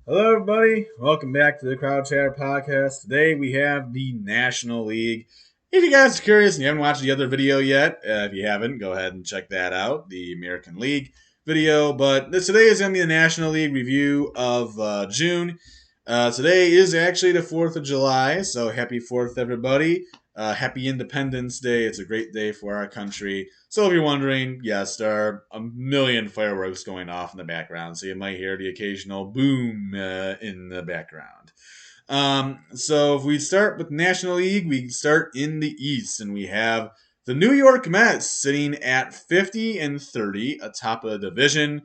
Hello, everybody. Welcome back to the Crowd Chatter Podcast. Today we have the National League. If you guys are curious and you haven't watched the other video yet, if you haven't, go ahead and check that out, the American League video. But today is going to be the National League review of June. Today is actually the 4th of July, so happy 4th, everybody. Happy Independence Day. It's a great day for our country. So if you're wondering, yes, there are a million fireworks going off in the background, so you might hear the occasional boom in the background. So if we start with National League, we start in the East, and we have the New York Mets sitting at 50-30 atop of the division.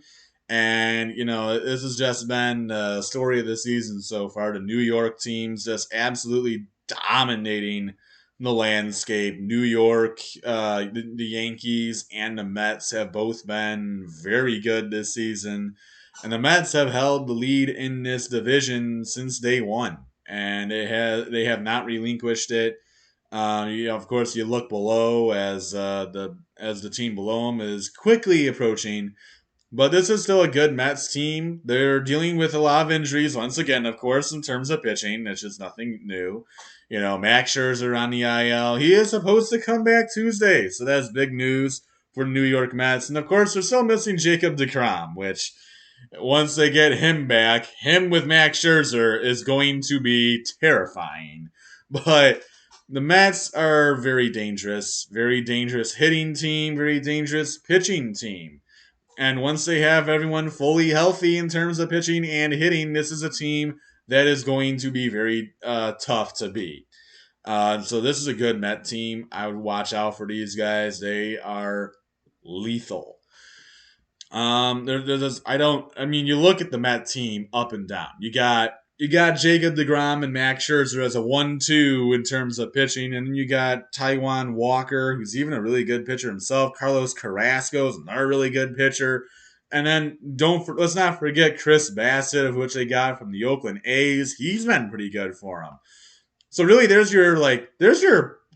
And, this has just been the story of the season so far. The New York teams just absolutely dominating the landscape. New York, the Yankees, and the Mets have both been very good this season. And the Mets have held the lead in this division since day one. And they have not relinquished it. Of course, you look below as the team below them is quickly approaching, but this is still a good Mets team. They're dealing with a lot of injuries once again, of course, in terms of pitching. That's just nothing new. Max Scherzer on the IL. He is supposed to come back Tuesday, so that's big news for New York Mets. And of course, they're still missing Jacob deGrom, which once they get him back, him with Max Scherzer is going to be terrifying. But the Mets are very dangerous hitting team, very dangerous pitching team. And once they have everyone fully healthy in terms of pitching and hitting, this is a team that is going to be very tough to beat. So this is a good Met team. I would watch out for these guys. They are lethal. There's I don't. I mean, you look at the Met team up and down. You got Jacob deGrom and Max Scherzer as a 1-2 in terms of pitching, and then you got Taijuan Walker, who's even a really good pitcher himself. Carlos Carrasco is another really good pitcher, and then let's not forget Chris Bassett, of which they got from the Oakland A's. He's been pretty good for them. So really, there's your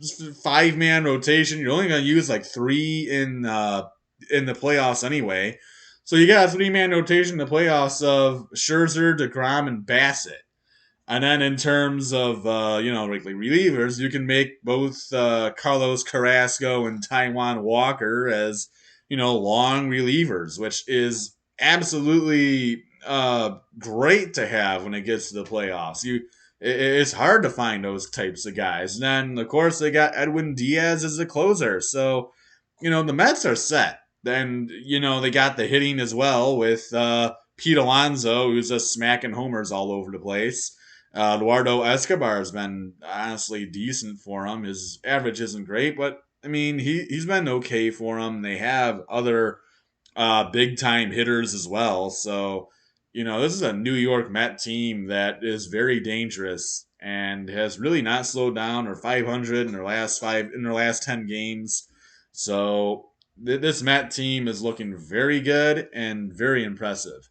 5-man rotation. You're only going to use like three in the playoffs anyway. So you got a 3-man rotation in the playoffs of Scherzer, deGrom, and Bassett. And then in terms of like relievers, you can make both Carlos Carrasco and Taijuan Walker as long relievers, which is absolutely great to have when it gets to the playoffs. It's hard to find those types of guys. And then of course they got Edwin Diaz as the closer, so the Mets are set. Then they got the hitting as well with Pete Alonso, who's just smacking homers all over the place. Eduardo Escobar has been honestly decent for him. His average isn't great, but I mean he's been okay for him. They have other big time hitters as well. So this is a New York Met team that is very dangerous and has really not slowed down. Or 500 in their last 10 games. So this Met team is looking very good and very impressive.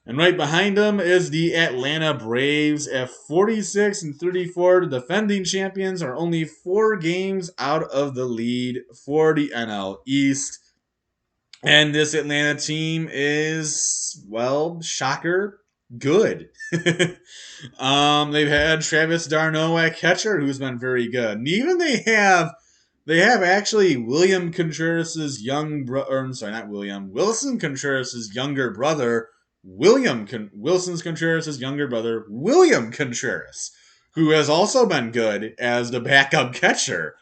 And right behind them is the Atlanta Braves at 46-34. The defending champions are only 4 games out of the lead for the NL East. And this Atlanta team is, well, shocker, good. They've had Travis d'Arnaud at catcher, who's been very good. And even they have actually William Contreras' young brother, I'm sorry, not William, Wilson Contreras' younger brother, Wilson Contreras' younger brother, William Contreras, who has also been good as the backup catcher.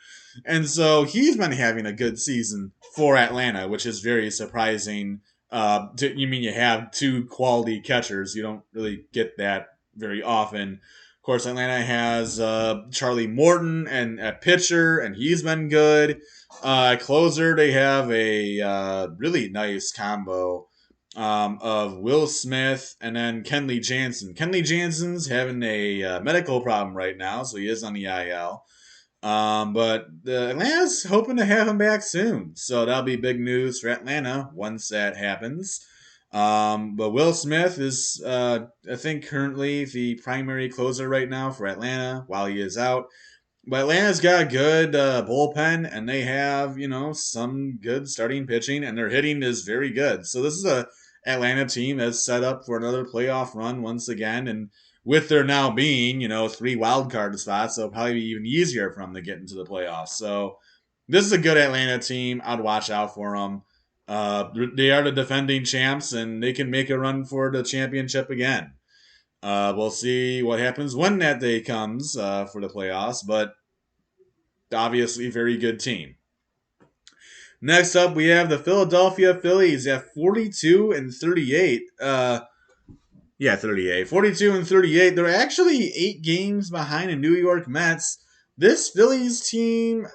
And so he's been having a good season for Atlanta, which is very surprising. You have 2 quality catchers. You don't really get that very often. Of course, Atlanta has Charlie Morton and a pitcher, and he's been good. Closer, they have a really nice combo of Will Smith and then Kenley Jansen. Kenley Jansen's having a medical problem right now, so he is on the IL. But Atlanta's hoping to have him back soon, so that'll be big news for Atlanta once that happens. But Will Smith is, I think, currently the primary closer right now for Atlanta while he is out. But Atlanta's got a good bullpen, and they have, some good starting pitching, and their hitting is very good. So this is a Atlanta team that's set up for another playoff run once again. And with there now being, 3 wild card spots, it'll probably be even easier for them to get into the playoffs. So this is a good Atlanta team. I'd watch out for them. They are the defending champs, and they can make a run for the championship again. We'll see what happens when that day comes for the playoffs, but obviously, very good team. Next up, we have the Philadelphia Phillies at 42 and 38. 38. 42 and 38. They're actually 8 games behind the New York Mets. This Phillies team,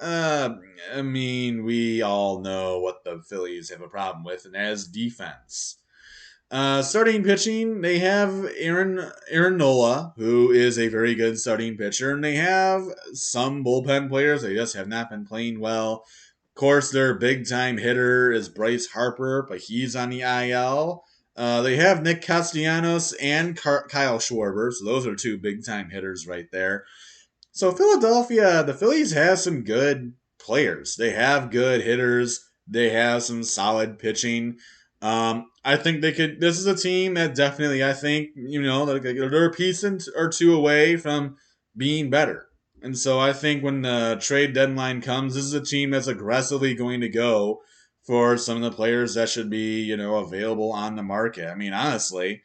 we all know what the Phillies have a problem with, and that is defense. Starting pitching, they have Aaron Nola, who is a very good starting pitcher, and they have some bullpen players. They just have not been playing well. Of course, their big-time hitter is Bryce Harper, but he's on the IL. They have Nick Castellanos and Kyle Schwarber, so those are 2 big-time hitters right there. So Philadelphia, the Phillies have some good players. They have good hitters. They have some solid pitching. I think they could. This is a team that definitely, I think, they're a piece or 2 away from being better. And so I think when the trade deadline comes, this is a team that's aggressively going to go for some of the players that should be, available on the market. I mean, honestly,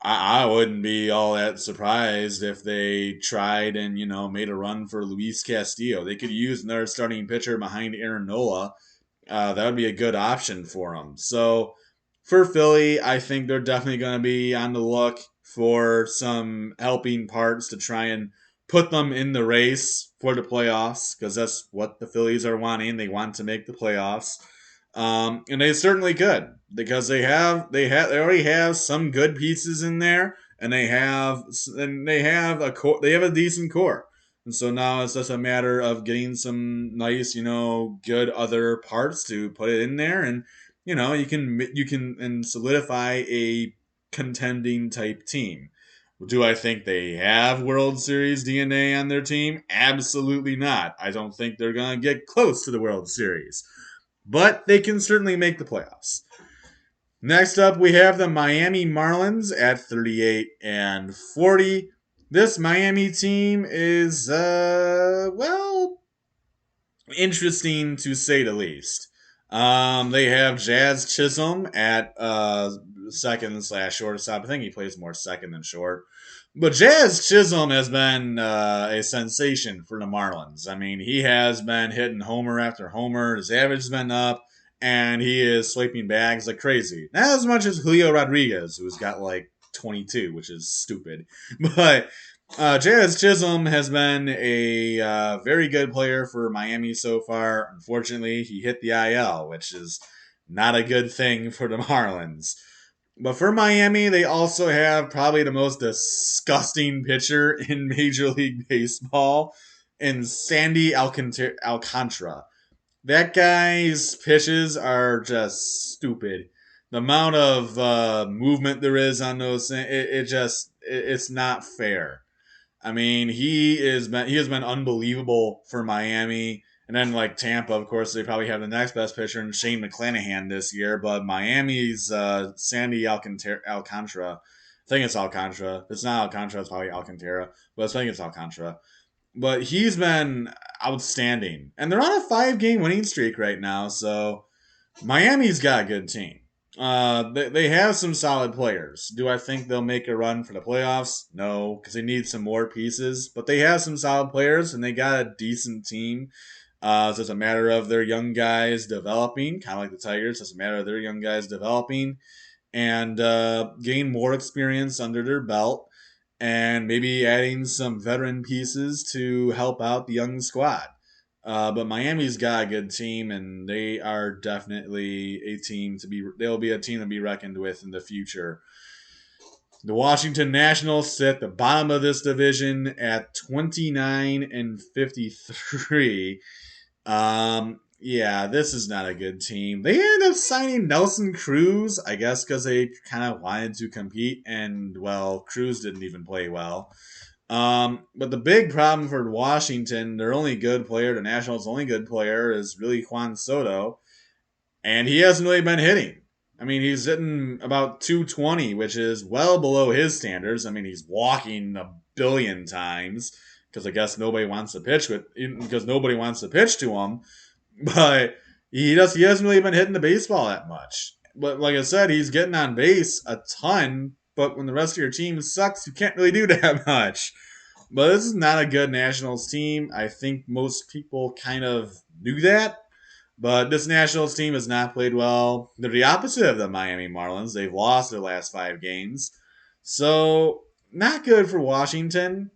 I wouldn't be all that surprised if they tried and, made a run for Luis Castillo. They could use another starting pitcher behind Aaron Nola. That would be a good option for them. So for Philly, I think they're definitely going to be on the look for some helping parts to try and put them in the race for the playoffs, because that's what the Phillies are wanting. They want to make the playoffs. And they certainly could, because they already have some good pieces in there, and they have a decent core. And so now it's just a matter of getting some nice, good other parts to put it in there, and you can solidify a contending type team. Do I think they have World Series DNA on their team? Absolutely not. I don't think they're going to get close to the World Series. But they can certainly make the playoffs. Next up, we have the Miami Marlins at 38 and 40. This Miami team is, interesting to say the least. They have Jazz Chisholm at second/shortstop. I think he plays more second than short. But Jazz Chisholm has been a sensation for the Marlins. I mean, he has been hitting homer after homer. His average has been up, and he is sweeping bags like crazy. Not as much as Julio Rodriguez, who's got like 22, which is stupid. But Jazz Chisholm has been a very good player for Miami so far. Unfortunately, he hit the IL, which is not a good thing for the Marlins. But for Miami, they also have probably the most disgusting pitcher in Major League Baseball in Sandy Alcantara. That guy's pitches are just stupid. The amount of movement there is on those, it's not fair. I mean, he has been unbelievable for Miami. And then, like Tampa, of course, they probably have the next best pitcher in Shane McClanahan this year. But Miami's Sandy Alcantara. I think it's Alcantara. If it's not Alcantara, it's probably Alcantara. But I think it's Alcantara. But he's been outstanding. And they're on a 5-game winning streak right now. So Miami's got a good team. They have some solid players. Do I think they'll make a run for the playoffs? No, because they need some more pieces. But they have some solid players, and they got a decent team. So it's a matter of their young guys developing, kind of like the Tigers. It's a matter of their young guys developing and gain more experience under their belt, and maybe adding some veteran pieces to help out the young squad. But Miami's got a good team, and they are definitely they'll be a team to be reckoned with in the future. The Washington Nationals sit at the bottom of this division at 29 and 53. This is not a good team. They ended up signing Nelson Cruz, I guess because they kind of wanted to compete, and, well, Cruz didn't even play well. But the big problem for Washington, their only good player, the Nationals' only good player, is really Juan Soto, and he hasn't really been hitting. I mean, he's hitting about 220, which is well below his standards. I mean, he's walking a billion times because I guess nobody wants to pitch with because nobody wants to pitch to him. But he hasn't really been hitting the baseball that much. But like I said, he's getting on base a ton. But when the rest of your team sucks, you can't really do that much. But this is not a good Nationals team. I think most people kind of knew that. But this Nationals team has not played well. They're the opposite of the Miami Marlins. They've lost their last 5 games. So, not good for Washington.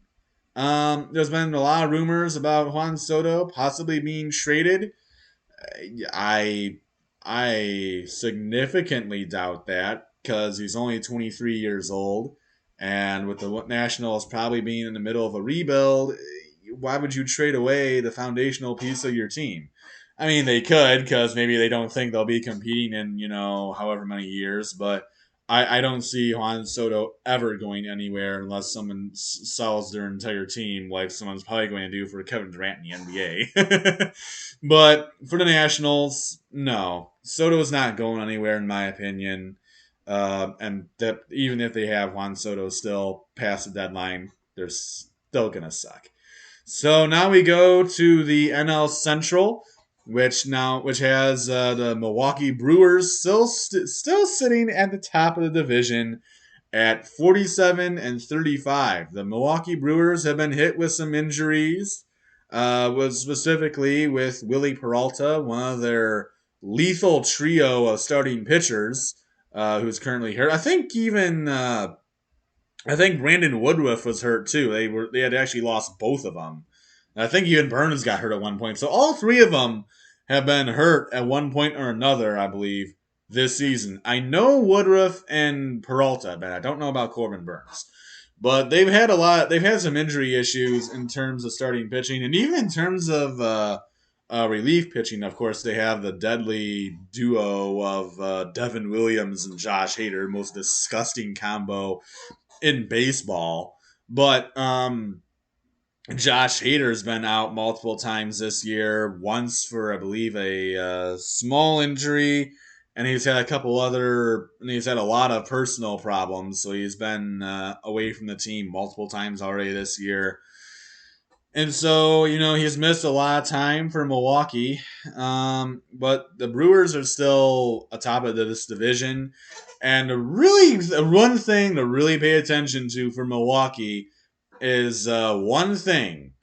There's been a lot of rumors about Juan Soto possibly being traded. I I significantly doubt that because he's only 23 years old, and with the Nationals probably being in the middle of a rebuild, why would you trade away the foundational piece of your team? I mean, they could because maybe they don't think they'll be competing in however many years, but I don't see Juan Soto ever going anywhere unless someone sells their entire team, like someone's probably going to do for Kevin Durant in the NBA. But for the Nationals, no, Soto is not going anywhere in my opinion. And that even if they have Juan Soto still past the deadline, they're still gonna suck. So now we go to the NL Central, which has the Milwaukee Brewers still sitting at the top of the division at 47-35. The Milwaukee Brewers have been hit with some injuries, was specifically with Willie Peralta, one of their lethal trio of starting pitchers, who's currently hurt. I think Brandon Woodruff was hurt too. They had actually lost both of them. And I think even Burns got hurt at one point. So all three of them have been hurt at one point or another, I believe, this season. I know Woodruff and Peralta, but I don't know about Corbin Burns. But they've had some injury issues in terms of starting pitching, and even in terms of relief pitching. Of course, they have the deadly duo of Devin Williams and Josh Hader, most disgusting combo in baseball. But Josh Hader's been out multiple times this year. Once for, I believe, a small injury, and he's had he's had a lot of personal problems. So he's been away from the team multiple times already this year. And so, he's missed a lot of time for Milwaukee. But the Brewers are still atop of this division. And one thing to really pay attention to for Milwaukee is one thing,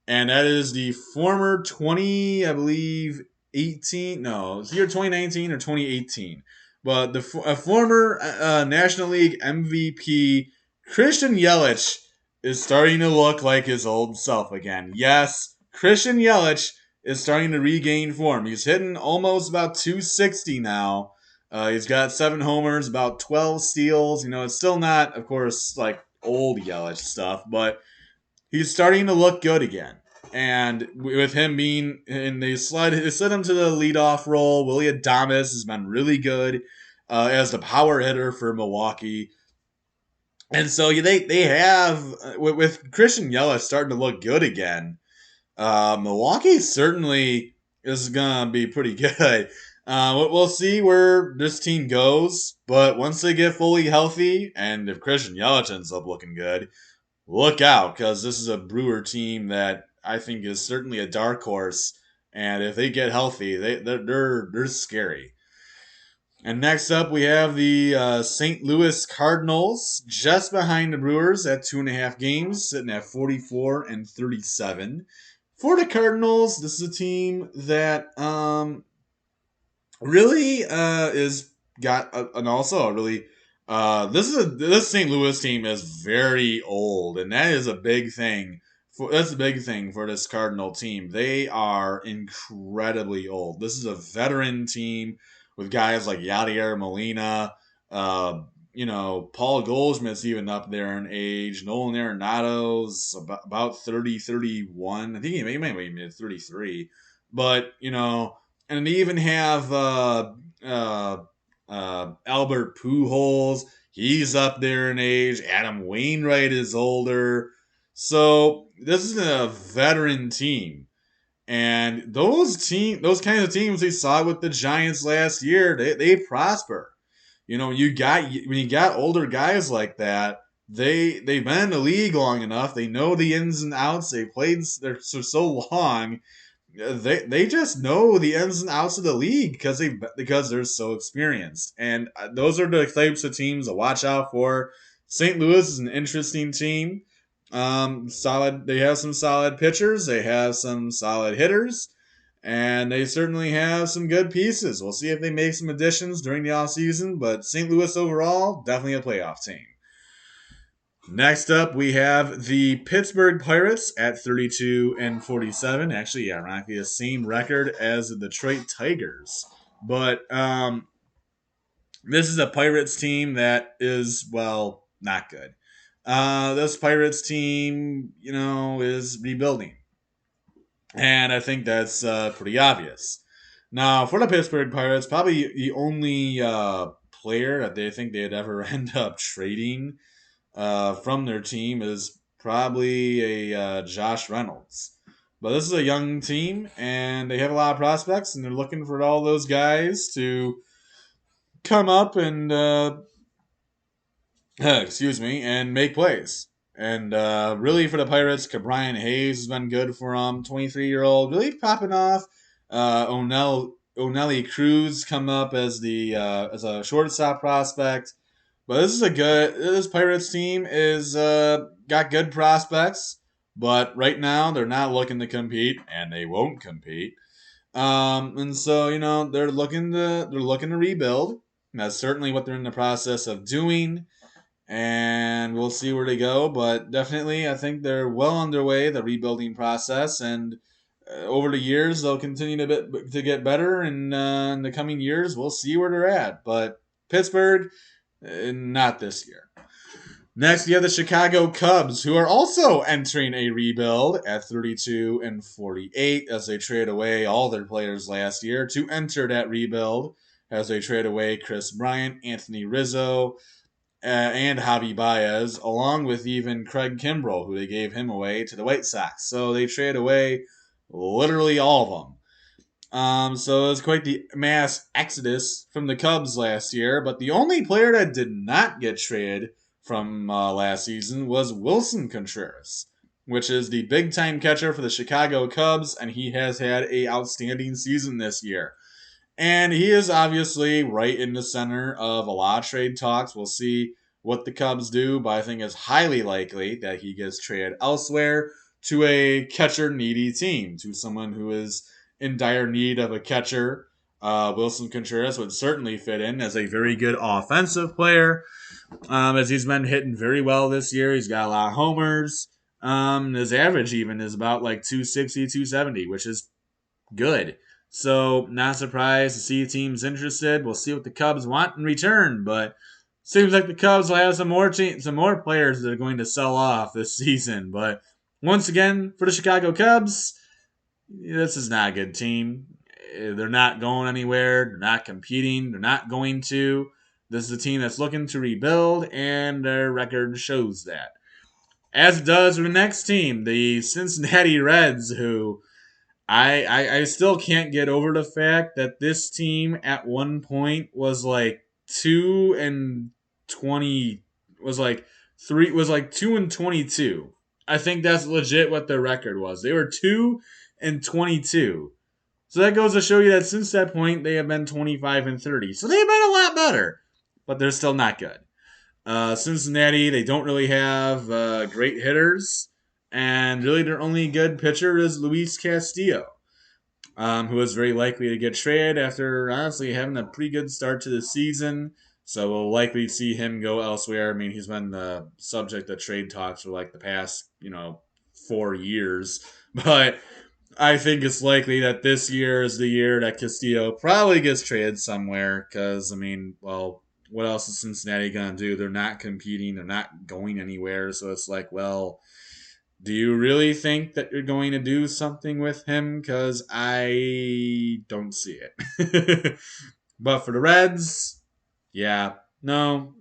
and that is the former 20, I believe, 18. No, it's either 2019 or 2018. But the former National League MVP Christian Yelich is starting to look like his old self again. Yes, Christian Yelich is starting to regain form. He's hitting almost about 260 now. He's got 7 homers, about 12 steals. It's still not, of course, like old Yelich stuff, but he's starting to look good again. And with him being, and they slid him to the leadoff role. Willie Adames has been really good as the power hitter for Milwaukee. And so they have, with Christian Yelich starting to look good again, Milwaukee certainly is going to be pretty good. We'll see where this team goes, but once they get fully healthy, and if Christian Yelich ends up looking good, look out, because this is a Brewer team that I think is certainly a dark horse, and if they get healthy, they're scary. And next up, we have the St. Louis Cardinals, just behind the Brewers at 2.5 games, sitting at 44-37. For the Cardinals, this is a team that really is got and also a really this St. Louis team is very old, and that is a big thing. That's a big thing for this Cardinal team. They are incredibly old. This is a veteran team with guys like Yadier Molina, Paul Goldschmidt's even up there in age. Nolan Arenado's about 30, 31. I think he might be 33. But, and they even have Albert Pujols. He's up there in age. Adam Wainwright is older. So this is a veteran team. And those kinds of teams we saw with the Giants last year, they prosper. when you got older guys like that, they've been in the league long enough. They know the ins and outs. They played there for so long. They just know the ins and outs of the league because they're so experienced. And those are the types of teams to watch out for. St. Louis is an interesting team. Solid. They have some solid pitchers. They have some solid hitters. And they certainly have some good pieces. We'll see if they make some additions during the offseason, but St. Louis overall, definitely a playoff team. Next up, we have the Pittsburgh Pirates at 32 and 47. Actually, ironically, the same record as the Detroit Tigers. But this is a Pirates team that is, well, not good. This Pirates team, is rebuilding. And I think that's pretty obvious. Now, for the Pittsburgh Pirates, probably the only player that they think they'd ever end up trading from their team is probably a Josh Reynolds. But this is a young team, and they have a lot of prospects, and they're looking for all those guys to come up and and make plays. And really for the Pirates, Brian Hayes has been good for them. 23-year-old, really popping off. O'Neill Cruz come up as a shortstop prospect. But this Pirates team is got good prospects. But right now they're not looking to compete, and they won't compete. And so they're looking to rebuild. And that's certainly what they're in the process of doing. And we'll see where they go. But definitely, I think they're well underway, the rebuilding process. And over the years, they'll continue to get better. And in the coming years, we'll see where they're at. But Pittsburgh, not this year. Next, you have the Chicago Cubs, who are also entering a rebuild at 32 and 48 as they trade away all their players last year to enter that rebuild as they trade away Chris Bryant, Anthony Rizzo, and Javi Baez, along with even Craig Kimbrell, who they gave him away to the White Sox. So they trade away literally all of them. So it was quite the mass exodus from the Cubs last year. But the only player that did not get traded from last season was Wilson Contreras, which is the big-time catcher for the Chicago Cubs, and he has had an outstanding season this year. And he is obviously right in the center of a lot of trade talks. We'll see what the Cubs do, but I think it's highly likely that he gets traded elsewhere to a catcher-needy team, to someone who is in dire need of a catcher. Wilson Contreras would certainly fit in as a very good offensive player, as he's been hitting very well this year. He's got a lot of homers. His average even is about like 260, 270, which is good. So, not surprised to see teams interested. We'll see what the Cubs want in return, but seems like the Cubs will have some more players that are going to sell off this season. But once again, for the Chicago Cubs, this is not a good team. They're not going anywhere. They're not competing. They're not going to. This is a team that's looking to rebuild, and their record shows that. As it does for the next team, the Cincinnati Reds, who I still can't get over the fact that this team at one point was like 2-20, was like 2-22. I think that's legit what their record was. They were 2-22. So that goes to show you that since that point they have been 25-30. So they've been a lot better, but they're still not good. Cincinnati, they don't really have great hitters. And really, their only good pitcher is Luis Castillo, who is very likely to get traded after, honestly, having a pretty good start to the season. So we'll likely see him go elsewhere. I mean, he's been the subject of trade talks for like the past, 4 years. But I think it's likely that this year is the year that Castillo probably gets traded somewhere. Because, what else is Cincinnati going to do? They're not competing. They're not going anywhere. So it's like, well, do you really think that you're going to do something with him? Because I don't see it. But for the Reds, yeah, no.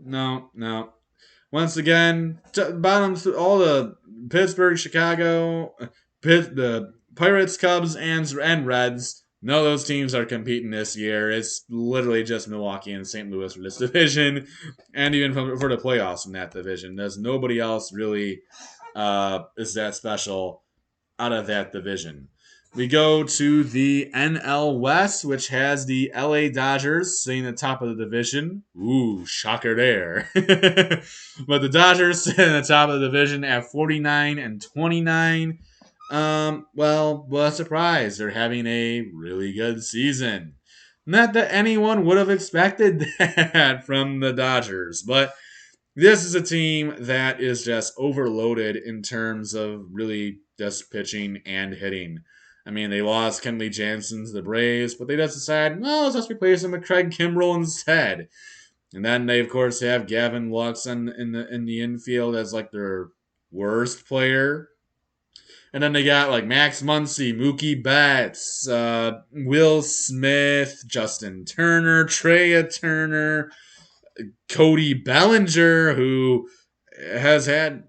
Once again, bottom all the Pittsburgh, Chicago, the Pirates, Cubs, and Reds, none of those teams are competing this year. It's literally just Milwaukee and St. Louis for this division, and even for the playoffs in that division. There's nobody else really is that special out of that division. We go to the NL West, which has the LA Dodgers sitting at the top of the division. Ooh, shocker there. But the Dodgers sit at the top of the division at 49 and 29. Well, what a surprise. They're having a really good season. Not that anyone would have expected that from the Dodgers, but this is a team that is just overloaded in terms of really just pitching and hitting. I mean, they lost Kenley Jansen to the Braves, but they just decided, no, let's just replace him with Craig Kimbrell instead. And then they, of course, have Gavin Lux in the infield as like their worst player. And then they got like Max Muncy, Mookie Betts, Will Smith, Justin Turner, Trea Turner, Cody Bellinger, has had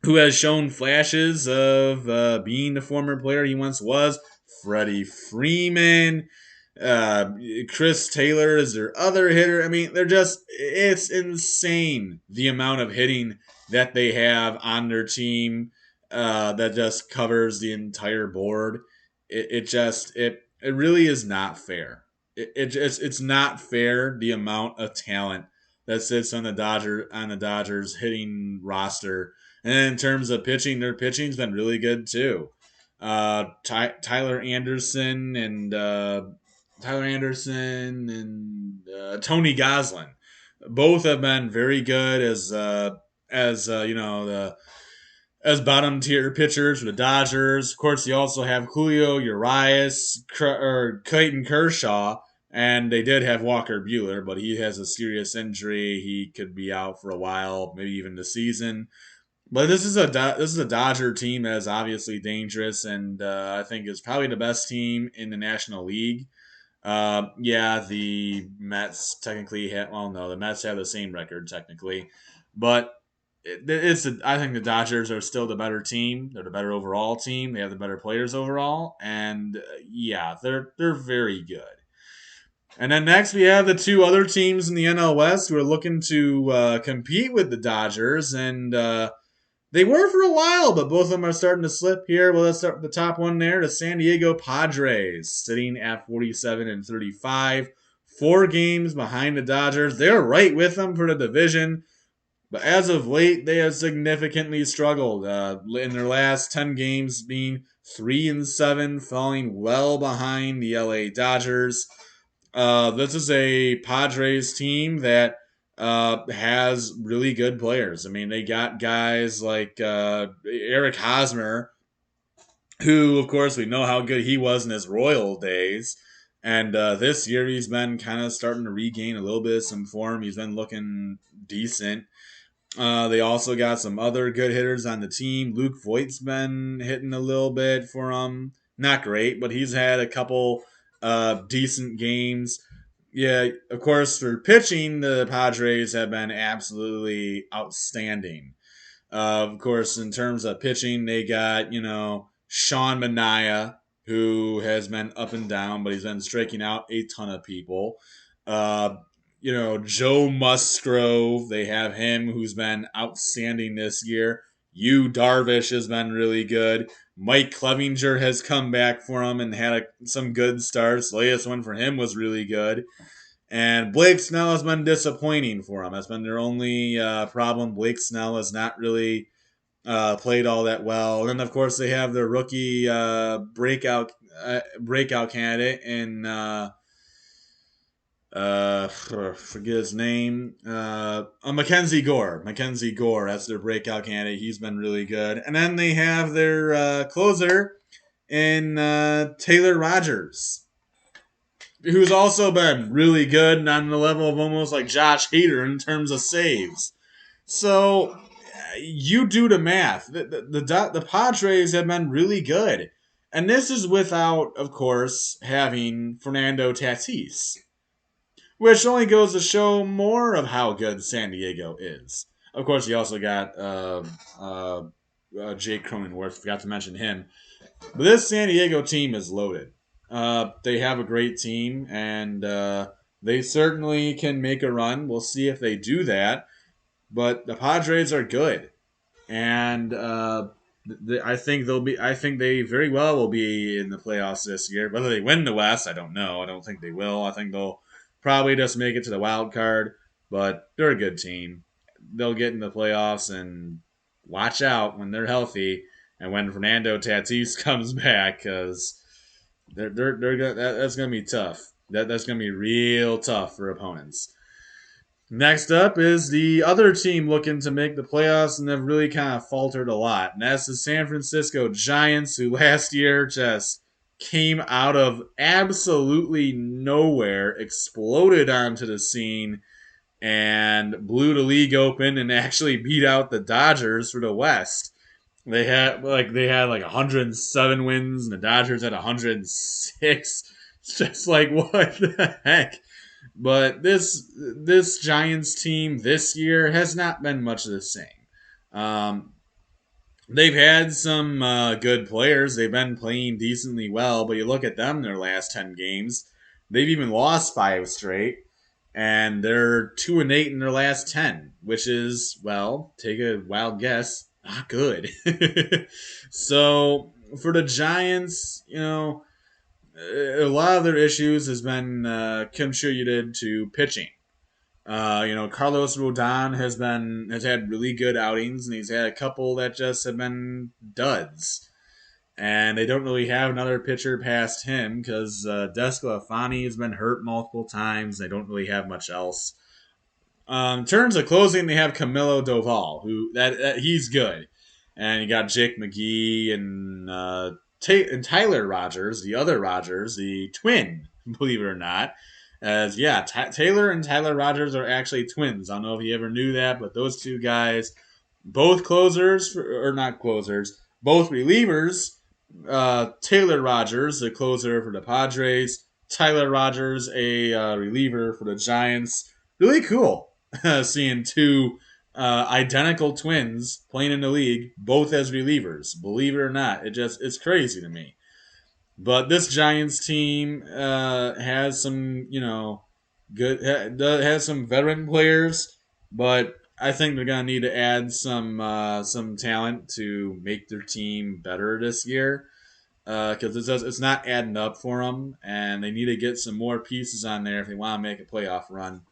who has shown flashes of being the former player he once was. Freddie Freeman, uh, Chris Taylor is their other hitter. I mean, it's insane the amount of hitting that they have on their team that just covers the entire board. It really is not fair. It's not fair the amount of talent that sits on the Dodgers hitting roster. And in terms of pitching, their pitching's been really good too. Tyler Anderson and Tony Goslin, both have been very good as bottom tier pitchers for the Dodgers. Of course, you also have Julio Urias or Clayton Kershaw, and they did have Walker Buehler, but he has a serious injury. He could be out for a while, maybe even the season. But this is a Dodger team that is obviously dangerous, and I think is probably the best team in the National League. Yeah, the Mets technically have. Well, no, the Mets have the same record technically, but I think the Dodgers are still the better team. They're the better overall team. They have the better players overall, and yeah, they're very good. And then next we have the two other teams in the NL West who are looking to compete with the Dodgers, and they were for a while, but both of them are starting to slip here. Well, let's start with the top one there, the San Diego Padres, sitting at 47 and 35, 4 games behind the Dodgers. They're right with them for the division. But as of late, they have significantly struggled in their last 10 games, being 3-7, falling well behind the LA Dodgers. This is a Padres team that has really good players. I mean, they got guys like Eric Hosmer, who, of course, we know how good he was in his Royal days. And this year, he's been kind of starting to regain a little bit of some form. He's been looking decent. They also got some other good hitters on the team. Luke Voigt's been hitting a little bit for them. Not great, but he's had a couple decent games. Yeah, of course, for pitching, the Padres have been absolutely outstanding. Of course, in terms of pitching, they got, Sean Manaea, who has been up and down, but he's been striking out a ton of people. Uh, Joe Musgrove, they have him who's been outstanding this year. Yu Darvish has been really good. Mike Clevinger has come back for him and had some good starts. The latest one for him was really good. And Blake Snell has been disappointing for him. That's been their only problem. Blake Snell has not really played all that well. And then, of course, they have their rookie breakout candidate in forget his name. Mackenzie Gore. Mackenzie Gore. That's their breakout candidate. He's been really good. And then they have their closer in Taylor Rogers, who's also been really good and on the level of almost like Josh Hader in terms of saves. So you do the math. The Padres have been really good. And this is without, of course, having Fernando Tatis, which only goes to show more of how good San Diego is. Of course, you also got Jake Cronenworth. Forgot to mention him. But this San Diego team is loaded. They have a great team, and they certainly can make a run. We'll see if they do that. But the Padres are good, and I think they'll be. I think they very well will be in the playoffs this year. Whether they win the West, I don't know. I don't think they will. I think they'll probably just make it to the wild card. But they're a good team. They'll get in the playoffs, and watch out when they're healthy and when Fernando Tatis comes back, because that's gonna be tough. That's gonna be real tough for opponents. Next up is the other team looking to make the playoffs and have really kind of faltered a lot. And that's the San Francisco Giants, who last year just came out of absolutely nowhere, exploded onto the scene, and blew the league open and actually beat out the Dodgers for the West. They had like 107 wins, and the Dodgers had 106. It's just like, what the heck? But this Giants team this year has not been much of the same. Um, they've had some good players. They've been playing decently well, but you look at them in their last 10 games, they've even lost 5 straight, and they're 2-8 in their last 10, which is, well, take a wild guess, not good. So for the Giants, a lot of their issues has been contributed to pitching. Carlos Rodon has had really good outings, and he's had a couple that just have been duds. And they don't really have another pitcher past him because Desclafani has been hurt multiple times. They don't really have much else. In terms of closing, they have Camilo Doval, who that he's good, and you got Jake McGee and Tyler Rogers, the other Rogers, the twin, believe it or not. As yeah, Taylor and Tyler Rogers are actually twins. I don't know if you ever knew that, but those two guys, both closers or not closers, both relievers. Taylor Rogers, the closer for the Padres. Tyler Rogers, a reliever for the Giants. Really cool seeing two identical twins playing in the league, both as relievers. Believe it or not, it's crazy to me. But this Giants team has some, has some veteran players, but I think they're gonna need to add some talent to make their team better this year because it's not adding up for them, and they need to get some more pieces on there if they want to make a playoff run.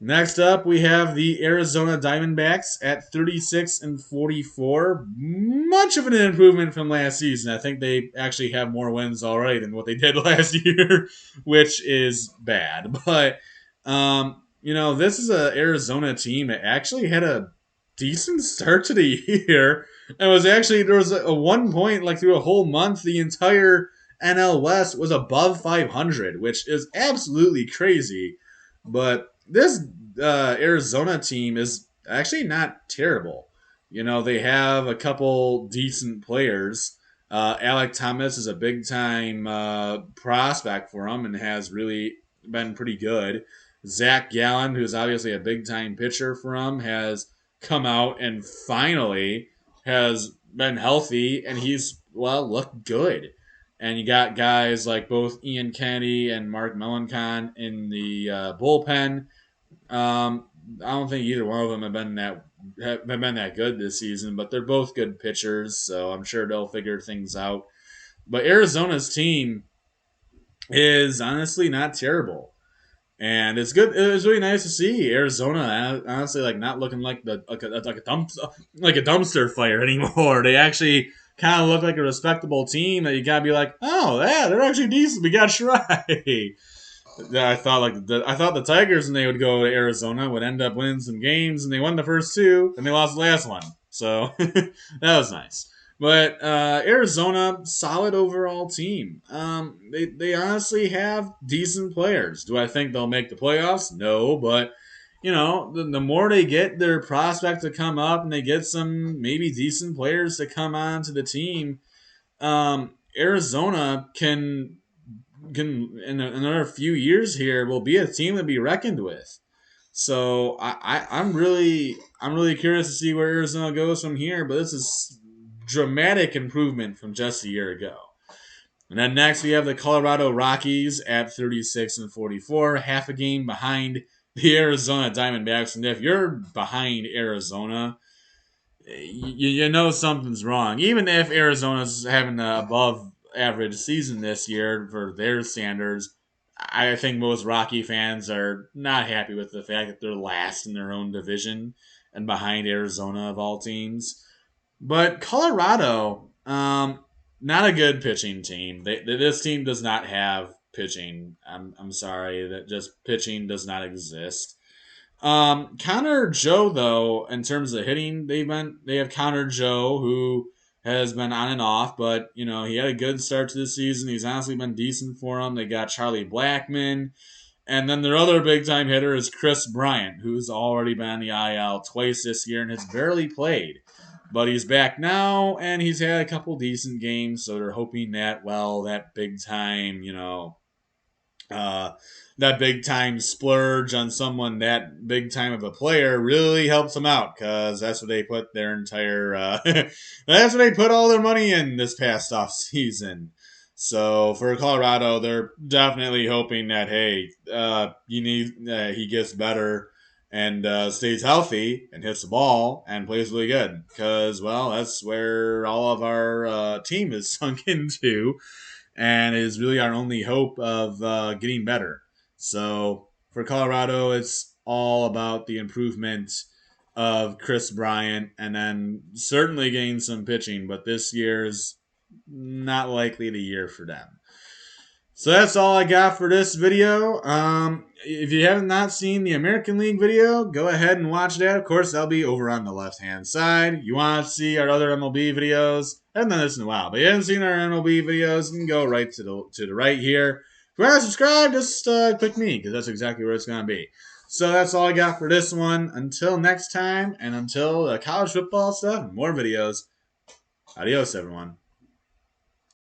Next up, we have the Arizona Diamondbacks at 36-44. Much of an improvement from last season. I think they actually have more wins already than what they did last year, which is bad. But this is an Arizona team that actually had a decent start to the year. And there was a one point, like through a whole month, the entire NL West was above 500, which is absolutely crazy. But this Arizona team is actually not terrible. They have a couple decent players. Alec Thomas is a big time prospect for them and has really been pretty good. Zach Gallen, who's obviously a big time pitcher for them, has come out and finally has been healthy, and he's, well, looked good. And you got guys like both Ian Kennedy and Mark Melancon in the bullpen. I don't think either one of them have been that good this season, but they're both good pitchers, so I'm sure they'll figure things out. But Arizona's team is honestly not terrible. And it's good. It was really nice to see Arizona, honestly, like not looking like a dumpster fire anymore. They actually kind of look like a respectable team that you gotta be like, oh yeah, they're actually decent. We gotta try. I thought the Tigers, and they would go to Arizona, would end up winning some games, and they won the first two, and they lost the last one. So that was nice. But Arizona, solid overall team. They honestly have decent players. Do I think they'll make the playoffs? No, but the more they get their prospect to come up, and they get some maybe decent players to come on to the team, Arizona can in another few years here will be a team to be reckoned with. So I'm really curious to see where Arizona goes from here. But this is dramatic improvement from just a year ago. And then next we have the Colorado Rockies at 36-44, half a game behind the Arizona Diamondbacks. And if you're behind Arizona, you know something's wrong. Even if Arizona's having an above average season this year for their standards, I think most Rocky fans are not happy with the fact that they're last in their own division and behind Arizona of all teams. But Colorado, not a good pitching team. This team does not have pitching. I'm sorry that just pitching does not exist. Connor Joe though, in terms of hitting, they have Connor Joe who has been on and off, but you know he had a good start to the season. He's honestly been decent for them. They got Charlie Blackmon, and then their other big time hitter is Chris Bryant, who's already been on the IL twice this year and has barely played. But he's back now, and he's had a couple decent games, so they're hoping that, well, that big time, uh, that big time splurge on someone that big time of a player really helps them out because that's what they put their entire that's what they put all their money in this past off season. So for Colorado, they're definitely hoping that hey, he gets better and stays healthy and hits the ball and plays really good because well that's where all of our team is sunk into and is really our only hope of getting better. So for Colorado, it's all about the improvement of Chris Bryant and then certainly getting some pitching, but this year's not likely the year for them. So that's all I got for this video. If you have not seen the American League video, go ahead and watch that. Of course, that'll be over on the left-hand side. You want to see our other MLB videos? I haven't done this in a while, but you haven't seen our MLB videos, you can go right to the right here. If you want to subscribe, just click me, because that's exactly where it's going to be. So that's all I got for this one. Until next time, and until the college football stuff and more videos, adios, everyone.